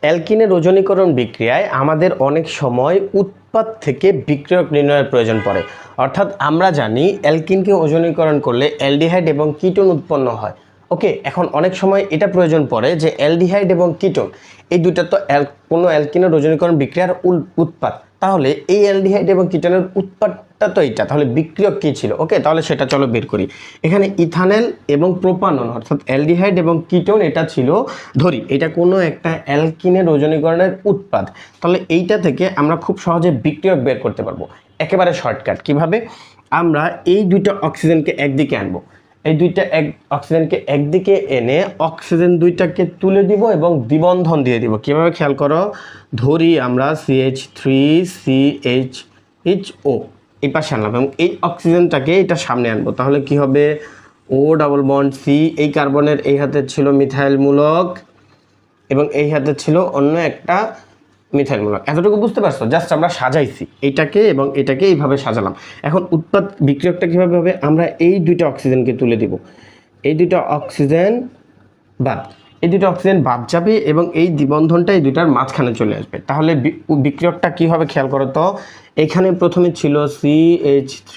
অ্যালকিনের ওজনীকরণ বিক্রিয়ায় আমাদের অনেক সময় উৎপাদ থেকে বিক্রিয়ক নির্ণয়ের প্রয়োজন পড়ে। অর্থাৎ আমরা জানি অ্যালকিনকে ওজনীকরণ করলে অ্যালডিহাইড এবং কিটোন উৎপন্ন হয়। ওকে, এখন অনেক সময় এটা প্রয়োজন পড়ে যে অ্যালডিহাইড এবং কিটোন এই দুটো তো কোনো অ্যালকিনের ওজনীকরণ বিক্রিয়ার উৎপাদ, তাহলে এই অ্যালডিহাইড এবং কিটোনের উৎপাদটা তো এইটা, তাহলে বিক্রিয়ক কী ছিল? ওকে, তাহলে সেটা চলো বের করি। এখানে ইথানল এবং প্রোপানল অর্থাৎ অ্যালডিহাইড এবং কিটোন এটা ছিল, ধরি এটা কোনো একটা অ্যালকিনের ওজনীকরণের উৎপাদ, তাহলে এইটা থেকে আমরা খুব সহজে বিক্রিয়ক বের করতে পারবো। একেবারে শর্টকাট কিভাবে? আমরা এই দুইটা অক্সিজেনকে একদিকে আনবো, এই দুইটা অক্সিজেনকে একদিকে এনে অক্সিজেন দুইটাকে তুলে দিব এবং দ্বিবন্ধন দিয়ে দিব। কিভাবে খেয়াল করো, ধরি আমরা CH3CHO এই পাশে আনলাম এবং এই অক্সিজেনটাকে এটা সামনে আনবো, তাহলে কি হবে? O ডাবল বন্ড C, এই কার্বনের এই হাতে ছিল মিথাইল মূলক এবং এই হাতে ছিল অন্য একটা মিথাইল মূলক। এতটুকু বুঝতে পারছো? জাস্ট আমরা সাজাইছি এইটাকে এবং এটাকে এইভাবে সাজালাম। এখন উৎপাদ বিক্রিয়কটা কীভাবে হবে? আমরা এই দুইটা অক্সিজেনকে তুলে দিব, এই দুইটা অক্সিজেন বাদ যাবে এবং এই দ্বিবন্ধনটা এই দুইটার মাঝখানে চলে আসবে। তাহলে বিক্রিয়কটা কী হবে খেয়াল করো তো। এখানে প্রথমে ছিল CH3,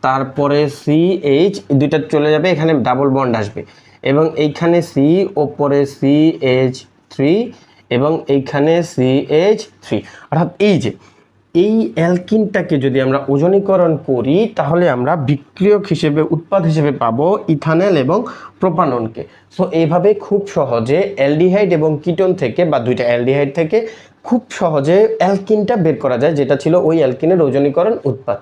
তারপরে CH, দুইটা চলে যাবে, এখানে ডাবল বন্ড আসবে এবং এইখানে C, ওপরে CH3 এবং এইখানে CH3। অর্থাৎ এই অ্যালকিনটাকে যদি আমরা ওজনীকরণ করি তাহলে আমরা বিক্রিয়ক হিসেবে, উৎপাদ হিসেবে পাবো ইথানল এবং প্রোপাননকে। সো এইভাবে খুব সহজে অ্যালডিহাইড এবং কিটোন থেকে বা দুইটা অ্যালডিহাইড থেকে খুব সহজে অ্যালকিনটা বের করা যায়, যেটা ছিল ওই অ্যালকিনের ওজনীকরণ উৎপাদ।